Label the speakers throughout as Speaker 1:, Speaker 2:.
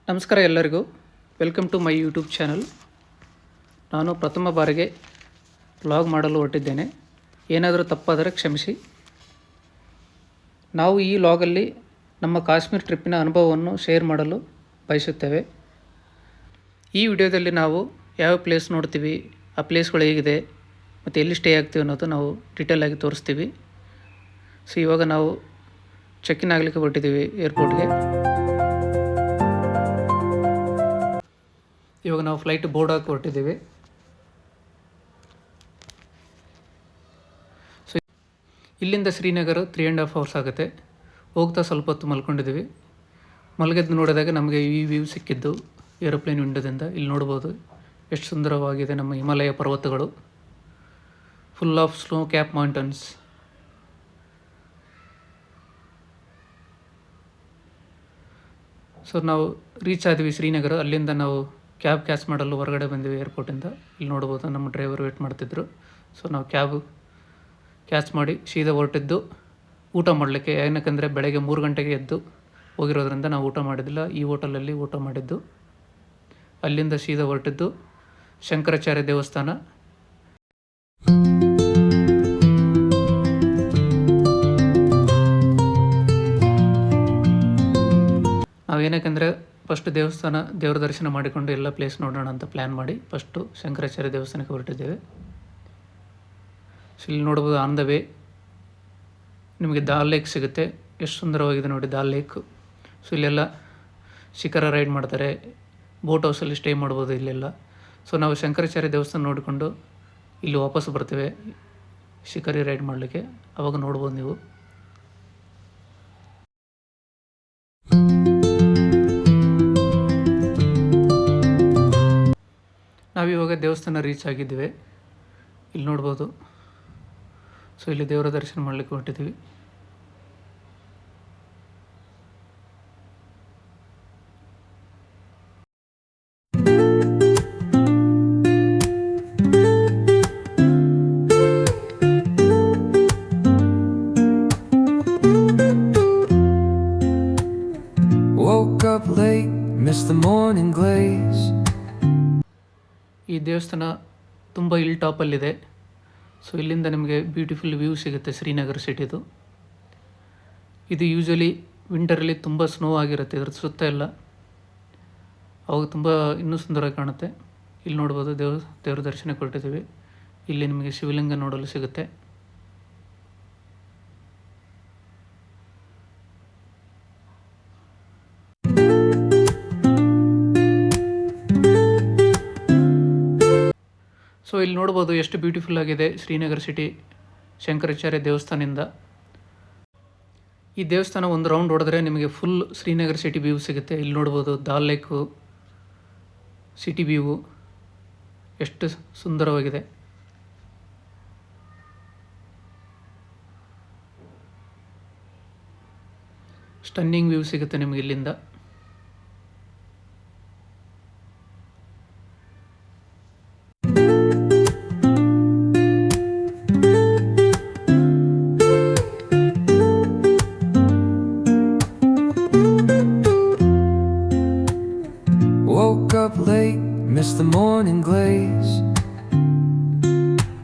Speaker 1: ನಮಸ್ಕಾರ ಎಲ್ಲರಿಗೂ. Welcome to my YouTube channel. ನಾನು ಪ್ರಥಮ ಬಾರಿಗೆ ವ್ಲಾಗ್ ಮಾಡಲು ಹೊರಟಿದ್ದೇನೆ. ಏನಾದರೂ ತಪ್ಪಾದರೆ ಕ್ಷಮಿಸಿ. ನಾವು ಈ ವ್ಲಾಗಲ್ಲಿ ನಮ್ಮ ಕಾಶ್ಮೀರ ಟ್ರಿಪ್ಪಿನ ಅನುಭವವನ್ನು ಶೇರ್ ಮಾಡಲು ಬಯಸುತ್ತೇವೆ. ಈ ವಿಡಿಯೋದಲ್ಲಿ ನಾವು ಯಾವ ಪ್ಲೇಸ್ ನೋಡ್ತೀವಿ, ಆ ಪ್ಲೇಸ್ಗಳು ಹೇಗಿದೆ ಮತ್ತು ಎಲ್ಲಿ ಸ್ಟೇ ಆಗ್ತೀವಿ ಅನ್ನೋದು ನಾವು ಡೀಟೇಲಾಗಿ ತೋರಿಸ್ತೀವಿ. ಸೊ ಇವಾಗ ನಾವು ಚೆಕ್ ಇನ್ ಆಗಲಿಕ್ಕೆ ಹೊರಟಿದ್ದೀವಿ ಏರ್ಪೋರ್ಟ್ಗೆ. ಇವಾಗ ನಾವು ಫ್ಲೈಟ್ ಬೋರ್ಡ್ ಹಾಕಿ ಹೊರಟಿದ್ದೀವಿ. ಸೊ ಇಲ್ಲಿಂದ ಶ್ರೀನಗರ 3.5 hours ಆಗುತ್ತೆ. ಹೋಗ್ತಾ ಸ್ವಲ್ಪ ಹೊತ್ತು ಮಲ್ಕೊಂಡಿದ್ದೀವಿ. ಮಲಗಿದ್ದು ನೋಡಿದಾಗ ನಮಗೆ ಈ ವ್ಯೂ ಸಿಕ್ಕಿದ್ದು ಏರೋಪ್ಲೇನ್ ವಿಂಡೋದಿಂದ. ಇಲ್ಲಿ ನೋಡ್ಬೋದು ಎಷ್ಟು ಸುಂದರವಾಗಿದೆ ನಮ್ಮ ಹಿಮಾಲಯ ಪರ್ವತಗಳು, full of snow cap mountains. So ನಾವು ರೀಚ್ ಆದ್ವಿ ಶ್ರೀನಗರ. ಅಲ್ಲಿಂದ ನಾವು ಕ್ಯಾಬ್ ಕ್ಯಾಚ್ ಮಾಡಲು ಹೊರಗಡೆ ಬಂದಿವಿ ಏರ್ಪೋರ್ಟಿಂದ. ಇಲ್ಲಿ ನೋಡ್ಬೋದು ನಮ್ಮ ಡ್ರೈವರ್ ವೇಟ್ ಮಾಡ್ತಿದ್ರು. ಸೊ ನಾವು ಕ್ಯಾಬ್ ಕ್ಯಾಚ್ ಮಾಡಿ ಸೀದಾ ಹೊರಟಿದ್ದು ಊಟ ಮಾಡಲಿಕ್ಕೆ. ಏನಕ್ಕೆಂದರೆ ಬೆಳಗ್ಗೆ 3 ಗಂಟೆಗೆ ಎದ್ದು ಹೋಗಿರೋದ್ರಿಂದ ನಾವು ಊಟ ಮಾಡಿದ್ದಿಲ್ಲ. ಈ ಹೋಟೆಲಲ್ಲಿ ಊಟ ಮಾಡಿದ್ದು. ಅಲ್ಲಿಂದ ಸೀದಾ ಹೊರಟಿದ್ದು ಶಂಕರಾಚಾರ್ಯ ದೇವಸ್ಥಾನ. ನಾವೇನಕ್ಕೆಂದರೆ ಫಸ್ಟ್ ದೇವ್ರ ದರ್ಶನ ಮಾಡಿಕೊಂಡು ಎಲ್ಲ ಪ್ಲೇಸ್ ನೋಡೋಣ ಅಂತ ಪ್ಲ್ಯಾನ್ ಮಾಡಿ ಫಸ್ಟು ಶಂಕರಾಚಾರ್ಯ ದೇವಸ್ಥಾನಕ್ಕೆ ಹೊರಟಿದ್ದೇವೆ. ಸೊ ಇಲ್ಲಿ ನೋಡ್ಬೋದು ಆನ್ ದ ವೇ ನಿಮಗೆ ದಾಲ್ ಲೇಕ್ ಸಿಗುತ್ತೆ. ಎಷ್ಟು ಸುಂದರವಾಗಿದೆ ನೋಡಿ ದಾಲ್ ಲೇಕ್. ಸೊ ಇಲ್ಲೆಲ್ಲ ಶಿಖರ ರೈಡ್ ಮಾಡ್ತಾರೆ, ಬೋಟ್ ಹೌಸಲ್ಲಿ ಸ್ಟೇ ಮಾಡ್ಬೋದು ಇಲ್ಲೆಲ್ಲ. ಸೊ ನಾವು ಶಂಕರಾಚಾರ್ಯ ದೇವಸ್ಥಾನ ನೋಡಿಕೊಂಡು ಇಲ್ಲಿ ವಾಪಸ್ ಬರ್ತೇವೆ ಶಿಖರಿ ರೈಡ್ ಮಾಡಲಿಕ್ಕೆ. ಅವಾಗ ನೋಡ್ಬೋದು ನೀವು. ನಾವಿವಾಗ ದೇವಸ್ಥಾನ ರೀಚ್ ಆಗಿದ್ದೀವಿ. ಇಲ್ಲಿ ನೋಡ್ಬೋದು. ಸೊ ಇಲ್ಲಿ ದೇವರ ದರ್ಶನ ಮಾಡಲಿಕ್ಕೆ ಹೊರಟಿದ್ದೀವಿ.
Speaker 2: Woke up late, missed the morning glaze.
Speaker 1: ಈ ದೇವಸ್ಥಾನ ತುಂಬ ಹಿಲ್ ಟಾಪಲ್ಲಿದೆ. ಸೊ ಇಲ್ಲಿಂದ ನಿಮಗೆ ಬ್ಯೂಟಿಫುಲ್ ವ್ಯೂ ಸಿಗುತ್ತೆ ಶ್ರೀನಗರ ಸಿಟಿದು. ಇದು ಯೂಶ್ವಲಿ ವಿಂಟರಲ್ಲಿ ತುಂಬ ಸ್ನೋ ಆಗಿರುತ್ತೆ ಇದ್ರ ಸುತ್ತ ಎಲ್ಲ. ಅವಾಗ ತುಂಬ ಇನ್ನೂ ಸುಂದರವಾಗಿ ಕಾಣುತ್ತೆ. ಇಲ್ಲಿ ನೋಡ್ಬೋದು ದೇವ್ರ ದರ್ಶನಕ್ಕೆ ಹೊರಟಿದ್ದೀವಿ. ಇಲ್ಲಿ ನಿಮಗೆ ಶಿವಲಿಂಗ ನೋಡಲು ಸಿಗುತ್ತೆ. ಸೊ ಇಲ್ಲಿ ನೋಡ್ಬೋದು ಎಷ್ಟು ಬ್ಯೂಟಿಫುಲ್ ಆಗಿದೆ ಶ್ರೀನಗರ ಸಿಟಿ ಶಂಕರಾಚಾರ್ಯ ದೇವಸ್ಥಾನದಿಂದ. ಈ ದೇವಸ್ಥಾನ ಒಂದು ರೌಂಡ್ ಹೊಡೆದ್ರೆ ನಿಮಗೆ ಫುಲ್ ಶ್ರೀನಗರ ಸಿಟಿ ವ್ಯೂ ಸಿಗುತ್ತೆ. ಇಲ್ಲಿ ನೋಡ್ಬೋದು ದಾಲ್ ಲೇಕು, ಸಿಟಿ ವ್ಯೂ ಎಷ್ಟು ಸುಂದರವಾಗಿದೆ. ಸ್ಟನ್ನಿಂಗ್ ವ್ಯೂ ಸಿಗುತ್ತೆ ನಿಮಗೆ ಇಲ್ಲಿಂದ.
Speaker 2: Woke up late, missed the morning glaze.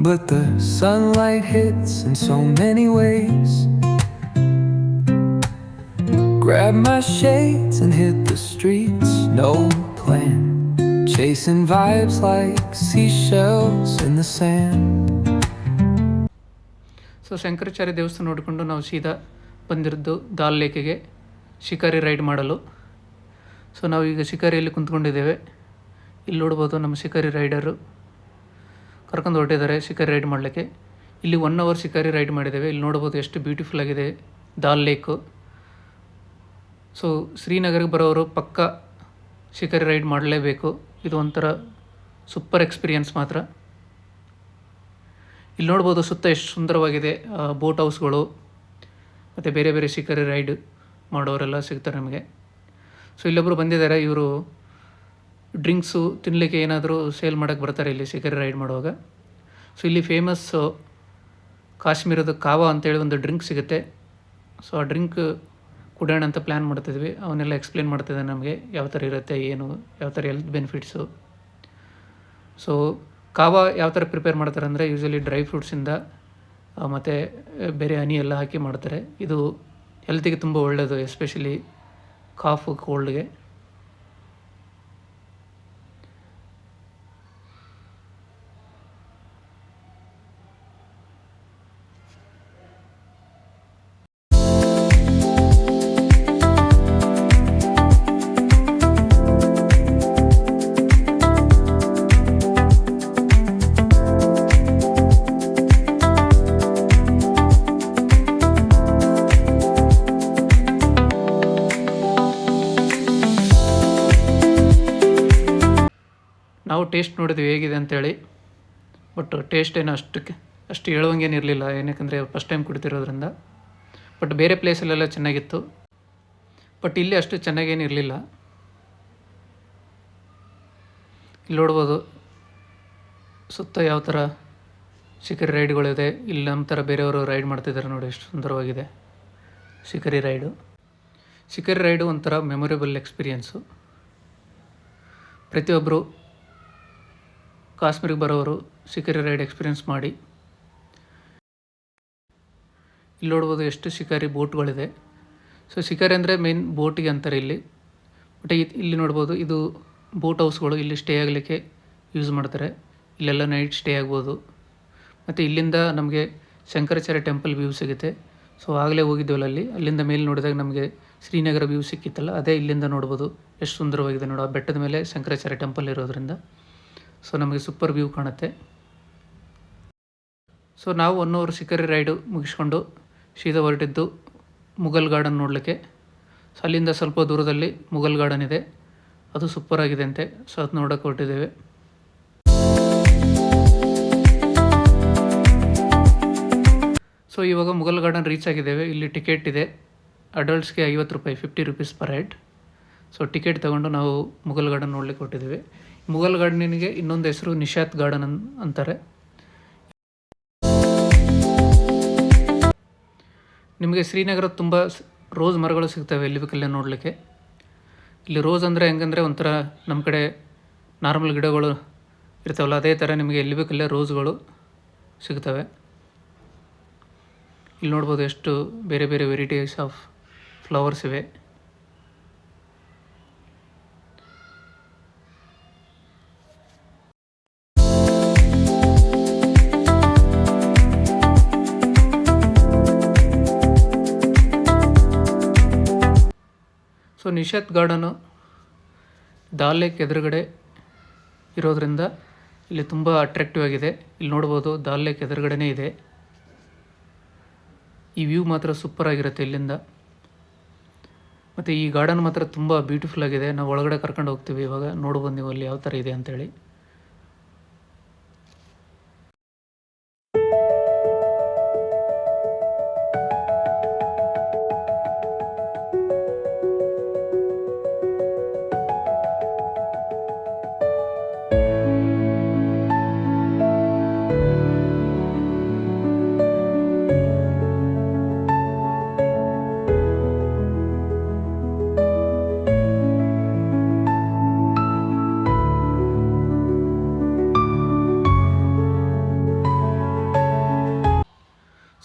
Speaker 2: But the sunlight hits in so many ways. Grab my shades and hit the streets, no plan. Chasing vibes like seashells in the sand.
Speaker 1: So Shankaracharya ದೇವಸ್ಥಾನ ನೋಡಿಕೊಂಡು ನಾವು ಸೀದಾ ಬಂದಿರೋದು ದಾಲ್ ಲೇಕಿಗೆ ಶಿಕಾರಿ ride ಮಾಡಲು. So ನಾವು ಈಗ ಶಿಕಾರಿಯಲ್ಲಿ ಕುಂತ್ಕೊಂಡಿದ್ದೇವೆ. ಇಲ್ಲಿ ನೋಡ್ಬೋದು ನಮ್ಮ ಶಿಕಾರಿ ರೈಡರು ಕರ್ಕೊಂಡು ಹೊರಟಿದ್ದಾರೆ ಶಿಕಾರಿ ರೈಡ್ ಮಾಡಲಿಕ್ಕೆ. ಇಲ್ಲಿ 1 hour ಶಿಕಾರಿ ರೈಡ್ ಮಾಡಿದ್ದೇವೆ. ಇಲ್ಲಿ ನೋಡ್ಬೋದು ಎಷ್ಟು ಬ್ಯೂಟಿಫುಲ್ ಆಗಿದೆ ದಾಲ್ ಲೇಕು. ಸೊ ಶ್ರೀನಗರಕ್ಕೆ ಬರೋರು ಪಕ್ಕ ಶಿಕಾರಿ ರೈಡ್ ಮಾಡಲೇಬೇಕು. ಇದು ಒಂಥರ ಸೂಪರ್ ಎಕ್ಸ್ಪೀರಿಯನ್ಸ್ ಮಾತ್ರ. ಇಲ್ಲಿ ನೋಡ್ಬೋದು ಸುತ್ತ ಎಷ್ಟು ಸುಂದರವಾಗಿದೆ ಬೋಟ್ ಹೌಸ್ಗಳು ಮತ್ತು ಬೇರೆ ಬೇರೆ ಶಿಕಾರಿ ರೈಡ್ ಮಾಡೋರೆಲ್ಲ ಸಿಗ್ತಾರೆ ನಮಗೆ. ಸೊ ಇಲ್ಲೊಬ್ಬರು ಬಂದಿದ್ದಾರೆ. ಇವರು ಡ್ರಿಂಕ್ಸು ತಿನ್ನಲಿಕ್ಕೆ ಏನಾದರೂ ಸೇಲ್ ಮಾಡೋಕ್ಕೆ ಬರ್ತಾರೆ ಇಲ್ಲಿ ಶಿಕಾರಿ ರೈಡ್ ಮಾಡುವಾಗ. ಸೊ ಇಲ್ಲಿ ಫೇಮಸ್ಸು ಕಾಶ್ಮೀರದ ಕಾವಾ ಅಂತೇಳಿ ಒಂದು ಡ್ರಿಂಕ್ ಸಿಗುತ್ತೆ. ಸೊ ಆ ಡ್ರಿಂಕ್ ಕುಡಿಯೋಣ ಅಂತ ಪ್ಲ್ಯಾನ್ ಮಾಡ್ತಿದ್ವಿ. ಅವನ್ನೆಲ್ಲ ಎಕ್ಸ್ಪ್ಲೇನ್ ಮಾಡ್ತಿದ್ದೆ ನಮಗೆ ಯಾವ ಥರ ಇರುತ್ತೆ, ಏನು, ಯಾವ ಥರ ಹೆಲ್ತ್ ಬೆನಿಫಿಟ್ಸು. ಸೊ ಕಾವಾ ಯಾವ ಥರ ಪ್ರಿಪೇರ್ ಮಾಡ್ತಾರೆ ಅಂದರೆ ಯೂಶ್ವಲಿ ಡ್ರೈ ಫ್ರೂಟ್ಸಿಂದ ಮತ್ತು ಬೇರೆ ಹನಿ ಎಲ್ಲ ಹಾಕಿ ಮಾಡ್ತಾರೆ. ಇದು ಹೆಲ್ತಿಗೆ ತುಂಬ ಒಳ್ಳೆಯದು, ಎಸ್ಪೆಷಲಿ ಕಾಫು, ಕೋಲ್ಡ್ಗೆ. ನಾವು ಟೇಸ್ಟ್ ನೋಡಿದ್ವಿ ಹೇಗಿದೆ ಅಂತೇಳಿ. ಬಟ್ ಟೇಸ್ಟ್ ಏನು ಅಷ್ಟು ಹೇಳುವಂಗೇನಿರಲಿಲ್ಲ, ಏನಕ್ಕೆ ಫಸ್ಟ್ ಟೈಮ್ ಕುಡಿತಿರೋದ್ರಿಂದ. ಬಟ್ ಬೇರೆ ಪ್ಲೇಸಲ್ಲೆಲ್ಲ ಚೆನ್ನಾಗಿತ್ತು, ಬಟ್ ಇಲ್ಲಿ ಅಷ್ಟು ಚೆನ್ನಾಗೇನಿರಲಿಲ್ಲ. ಇಲ್ಲಿ ನೋಡ್ಬೋದು ಸುತ್ತ ಯಾವ ಥರ ಶಿಖರಿ ರೈಡ್ಗಳಿದೆ. ಇಲ್ಲಿ ನಮ್ಮ ಥರ ಬೇರೆಯವರು ರೈಡ್ ಮಾಡ್ತಿದ್ದಾರೆ ನೋಡಿ, ಎಷ್ಟು ಸುಂದರವಾಗಿದೆ ಶಿಖರಿ ರೈಡು. ಶಿಖರಿ ರೈಡು ಒಂಥರ ಮೆಮೊರೇಬಲ್ ಎಕ್ಸ್ಪೀರಿಯೆನ್ಸು. ಪ್ರತಿಯೊಬ್ಬರು ಕಾಶ್ಮೀರಿಗೆ ಬರೋರು ಶಿಖರಿ ರೈಡ್ ಎಕ್ಸ್ಪೀರಿಯೆನ್ಸ್ ಮಾಡಿ. ಇಲ್ಲಿ ನೋಡ್ಬೋದು ಎಷ್ಟು ಶಿಕಾರಿ ಬೋಟ್ಗಳಿದೆ. ಸೊ ಶಿಕಾರಿ ಅಂದರೆ ಮೇನ್ ಬೋಟಿಗೆ ಅಂತಾರೆ ಇಲ್ಲಿ. ಬಟ್ ಇಲ್ಲಿ ನೋಡ್ಬೋದು ಇದು ಬೋಟ್ ಹೌಸ್ಗಳು, ಇಲ್ಲಿ ಸ್ಟೇ ಆಗಲಿಕ್ಕೆ ಯೂಸ್ ಮಾಡ್ತಾರೆ. ಇಲ್ಲೆಲ್ಲ ನೈಟ್ ಸ್ಟೇ ಆಗ್ಬೋದು. ಮತ್ತು ಇಲ್ಲಿಂದ ನಮಗೆ ಶಂಕರಾಚಾರ್ಯ ಟೆಂಪಲ್ ವ್ಯೂ ಸಿಗುತ್ತೆ. ಸೊ ಆಗಲೇ ಹೋಗಿದ್ದೇವಲ್ಲ ಅಲ್ಲಿಂದ ಮೇಲೆ ನೋಡಿದಾಗ ನಮಗೆ ಶ್ರೀನಗರ ವ್ಯೂ ಸಿಕ್ಕಿತ್ತಲ್ಲ, ಅದೇ ಇಲ್ಲಿಂದ ನೋಡ್ಬೋದು. ಎಷ್ಟು ಸುಂದರವಾಗಿದೆ ನೋಡಿ, ಆ ಬೆಟ್ಟದ ಮೇಲೆ ಶಂಕರಾಚಾರ್ಯ ಟೆಂಪಲ್ ಇರೋದ್ರಿಂದ ಸೊ ನಮಗೆ ಸೂಪರ್ ವ್ಯೂ ಕಾಣುತ್ತೆ. ಸೊ ನಾವು 1 ಅವರ್ ಶಿಖರಿ ರೈಡು ಮುಗಿಸ್ಕೊಂಡು ಸೀದಾ ಹೊರಟಿದ್ದು ಮುಘಲ್ ಗಾರ್ಡನ್ ನೋಡಲಿಕ್ಕೆ. ಸೊ ಅಲ್ಲಿಂದ ಸ್ವಲ್ಪ ದೂರದಲ್ಲಿ ಮುಘಲ್ ಗಾರ್ಡನ್ ಇದೆ, ಅದು ಸೂಪರಾಗಿದೆ ಅಂತೆ. ಸೊ ಅದು ನೋಡೋಕೆ ಹೊರಟಿದ್ದೇವೆ. ಸೊ ಇವಾಗ ಮುಘಲ್ ಗಾರ್ಡನ್ ರೀಚ್ ಆಗಿದ್ದೇವೆ. ಇಲ್ಲಿ ಟಿಕೆಟ್ ಇದೆ, ಅಡಲ್ಟ್ಸ್ಗೆ 50 ರೂಪಾಯಿ, 50 rupees per head. So ticket ತೊಗೊಂಡು ನಾವು ಮುಘಲ್ ಗಾರ್ಡನ್ ನೋಡ್ಲಿಕ್ಕೆ ಹೊರಟಿದ್ದೀವಿ. ಮುಘಲ್ ಗಾರ್ಡನಿಗೆ ಇನ್ನೊಂದು ಹೆಸರು ನಿಶಾತ್ ಗಾರ್ಡನ್ ಅಂತಾರೆ. ನಿಮಗೆ ಶ್ರೀನಗರ ತುಂಬ ರೋಸ್ ಮರಗಳು ಸಿಗ್ತವೆ ಇಲ್ಲಿ ಬೇಕಲ್ಲೇ ನೋಡಲಿಕ್ಕೆ. ಇಲ್ಲಿ ರೋಸ್ ಅಂದರೆ ಹೆಂಗಂದರೆ ಒಂಥರ ನಮ್ಮ ಕಡೆ ನಾರ್ಮಲ್ ಗಿಡಗಳು ಇರ್ತಾವಲ್ಲ, ಅದೇ ಥರ ನಿಮಗೆ ಎಲ್ಲಿ ಬೇಕಲ್ಲೇ ರೋಸ್ಗಳು ಸಿಗ್ತವೆ. ಇಲ್ಲಿ ನೋಡ್ಬೋದು ಎಷ್ಟು ಬೇರೆ ಬೇರೆ ವೆರೈಟೀಸ್ ಆಫ್ ಫ್ಲವರ್ಸ್ ಇವೆ. ಸೊ ನಿಶಾತ್ ಗಾರ್ಡನು ದಾಲ್ ಲೇಕ್ ಎದುರುಗಡೆ ಇರೋದ್ರಿಂದ ಇಲ್ಲಿ ತುಂಬ ಅಟ್ರಾಕ್ಟಿವ್ ಆಗಿದೆ. ಇಲ್ಲಿ ನೋಡ್ಬೋದು ದಾಲ್ ಲೇಕ್ ಎದುರುಗಡೆನೇ ಇದೆ. ಈ ವ್ಯೂ ಮಾತ್ರ ಸೂಪರ್ ಆಗಿರುತ್ತೆ ಇಲ್ಲಿಂದ. ಮತ್ತು ಈ ಗಾರ್ಡನ್ ಮಾತ್ರ ತುಂಬ ಬ್ಯೂಟಿಫುಲ್ ಆಗಿದೆ. ನಾವು ಒಳಗಡೆ ಕರ್ಕೊಂಡು ಹೋಗ್ತೀವಿ ಇವಾಗ, ನೋಡ್ಬೋದು ನೀವು ಅಲ್ಲಿ ಯಾವ ಥರ ಇದೆ ಅಂಥೇಳಿ.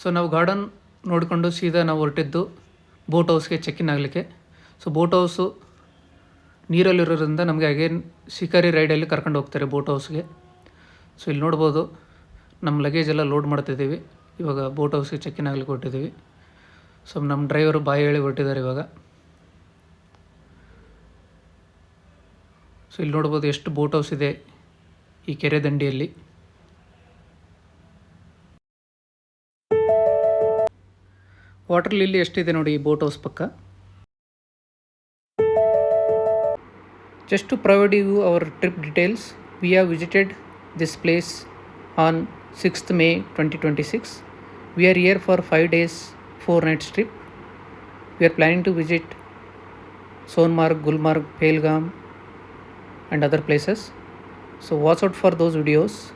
Speaker 1: ಸೊ ನಾವು ಗಾರ್ಡನ್ ನೋಡಿಕೊಂಡು ಸೀದಾ ನಾವು ಹೊರಟಿದ್ದು ಬೋಟ್ ಹೌಸ್ಗೆ ಚೆಕ್ ಇನ್ ಆಗಲಿಕ್ಕೆ. ಸೊ ಬೋಟ್ ಹೌಸು ನೀರಲ್ಲಿರೋದ್ರಿಂದ ನಮಗೆ ಅಗೇನ್ ಶಿಕಾರಿ ರೈಡಲ್ಲಿ ಕರ್ಕೊಂಡು ಹೋಗ್ತಾರೆ ಬೋಟ್ ಹೌಸ್ಗೆ. ಸೊ ಇಲ್ಲಿ ನೋಡ್ಬೋದು ನಮ್ಮ ಲಗೇಜ್ ಎಲ್ಲ ಲೋಡ್ ಮಾಡ್ತಿದ್ದೀವಿ. ಇವಾಗ ಬೋಟ್ ಹೌಸ್ಗೆ ಚೆಕ್ ಇನ್ ಆಗಲಿಕ್ಕೆ ಹೊರಟಿದ್ದೀವಿ. ಸೊ ನಮ್ಮ ಡ್ರೈವರು ಬಾಯಿ ಹೇಳಿ ಹೊರಟಿದ್ದಾರೆ ಇವಾಗ. ಸೊ ಇಲ್ಲಿ ನೋಡ್ಬೋದು ಎಷ್ಟು ಬೋಟ್ ಹೌಸ್ ಇದೆ ಈ ಕೆರೆ ದಂಡಿಯಲ್ಲಿ. ವಾಟರ್ ಲಿಲ್ಲಿ ಎಷ್ಟಿದೆ ನೋಡಿ ಈ ಬೋಟ್ ಹೌಸ್ ಪಕ್ಕ. Just to provide you our trip details, we have visited this place on 6th May 2026. We are here for 5 days, 4 nights trip. We are planning to visit Sonmarg, Gulmarg, Pahalgam and other places. So watch out for those videos.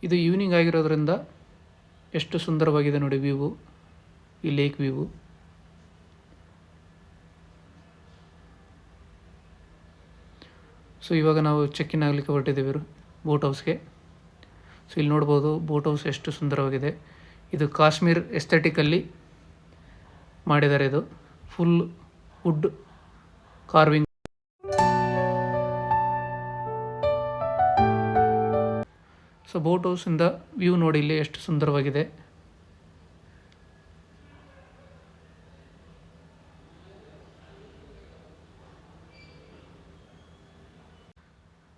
Speaker 1: ಇದು evening ಆಗಿರೋದ್ರಿಂದ ಎಷ್ಟು ಸುಂದರವಾಗಿದೆ ನೋಡಿ ವ್ಯೂವು, ಈ lake ವ್ಯೂವು. So ಇವಾಗ ನಾವು check in ಆಗಲಿಕ್ಕೆ ಹೊರಟಿದ್ದೀವಿ boat ಹೌಸ್ಗೆ. So ಇಲ್ಲಿ ನೋಡ್ಬೋದು ಬೋಟ್ ಹೌಸ್ ಎಷ್ಟು ಸುಂದರವಾಗಿದೆ. ಇದು ಕಾಶ್ಮೀರ್ ಎಸ್ಥೆಟಿಕಲ್ಲಿ ಮಾಡಿದ್ದಾರೆ. ಇದು full wood carving. So boat ಹೌಸಿಂದ ವ್ಯೂ ನೋಡಿ ಇಲ್ಲಿ ಎಷ್ಟು ಸುಂದರವಾಗಿದೆ.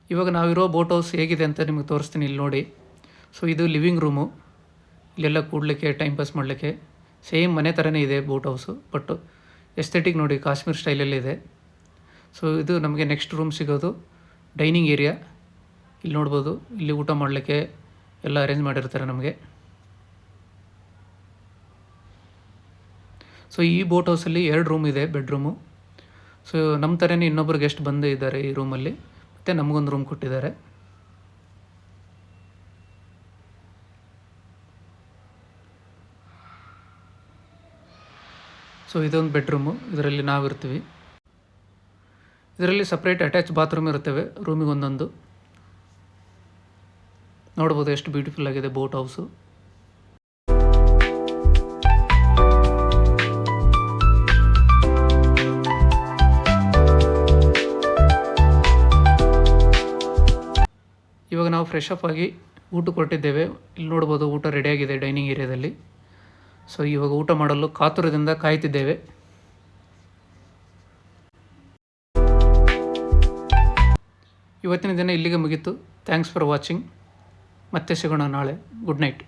Speaker 1: ಇವಾಗ ನಾವಿರೋ ಬೋಟ್ ಹೌಸ್ ಹೇಗಿದೆ ಅಂತ ನಿಮಗೆ ತೋರಿಸ್ತೀನಿ, ಇಲ್ಲಿ ನೋಡಿ. ಸೊ ಇದು ಲಿವಿಂಗ್ ರೂಮು, ಇಲ್ಲೆಲ್ಲ ಕೂಡಲಿಕ್ಕೆ ಟೈಮ್ ಪಾಸ್ ಮಾಡಲಿಕ್ಕೆ ಸೇಮ್ ಮನೆ ಥರನೇ ಇದೆ ಬೋಟ್ ಹೌಸು, ಬಟ್ ಎಸ್ಥೆಟಿಕ್ ನೋಡಿ ಕಾಶ್ಮೀರ್ ಸ್ಟೈಲಲ್ಲಿದೆ. ಸೊ ಇದು ನಮಗೆ ನೆಕ್ಸ್ಟ್ ರೂಮ್ ಸಿಗೋದು ಡೈನಿಂಗ್ ಏರಿಯಾ. ಇಲ್ಲಿ ನೋಡ್ಬೋದು, ಇಲ್ಲಿ ಊಟ ಮಾಡಲಿಕ್ಕೆ ಎಲ್ಲ ಅರೇಂಜ್ ಮಾಡಿರ್ತಾರೆ ನಮಗೆ. ಸೊ ಈ ಬೋಟ್ ಹೌಸಲ್ಲಿ 2 ರೂಮ್ ಇದೆ, ಬೆಡ್ರೂಮು. ಸೊ ನಮ್ಮ ಥರನೇ ಇನ್ನೊಬ್ಬರು ಗೆಸ್ಟ್ ಬಂದು ಇದ್ದಾರೆ ಈ ರೂಮಲ್ಲಿ, ಮತ್ತು ನಮಗೊಂದು ರೂಮ್ ಕೊಟ್ಟಿದ್ದಾರೆ. ಸೊ ಇದೊಂದು ಬೆಡ್ರೂಮು, ಇದರಲ್ಲಿ ನಾವಿರ್ತೀವಿ. ಇದರಲ್ಲಿ ಸಪ್ರೇಟ್ ಅಟ್ಯಾಚ್ ಬಾತ್ರೂಮ್ ಇರುತ್ತವೆ ರೂಮಿಗೆ ಒಂದೊಂದು. ನೋಡ್ಬೋದು ಎಷ್ಟು ಬ್ಯೂಟಿಫುಲ್ ಆಗಿದೆ ಬೋಟ್ ಹೌಸು. ಇವಾಗ ನಾವು ಫ್ರೆಶ್ ಅಪ್ ಆಗಿ ಊಟಕ್ಕೆ ಹೊರಟಿದ್ದೇವೆ. ಇಲ್ಲಿ ನೋಡ್ಬೋದು ಊಟ ರೆಡಿಯಾಗಿದೆ ಡೈನಿಂಗ್ ಏರಿಯಾದಲ್ಲಿ. ಸೊ ಇವಾಗ ಊಟ ಮಾಡಲು ಕಾತುರದಿಂದ ಕಾಯ್ತಿದ್ದೇವೆ. ಇವತ್ತಿನ ದಿನ ಇಲ್ಲಿಗೆ ಮುಗೀತು. Thanks for watching. ಮತ್ತೆ ಸಿಗೋಣ ನಾಳೆ. Good night.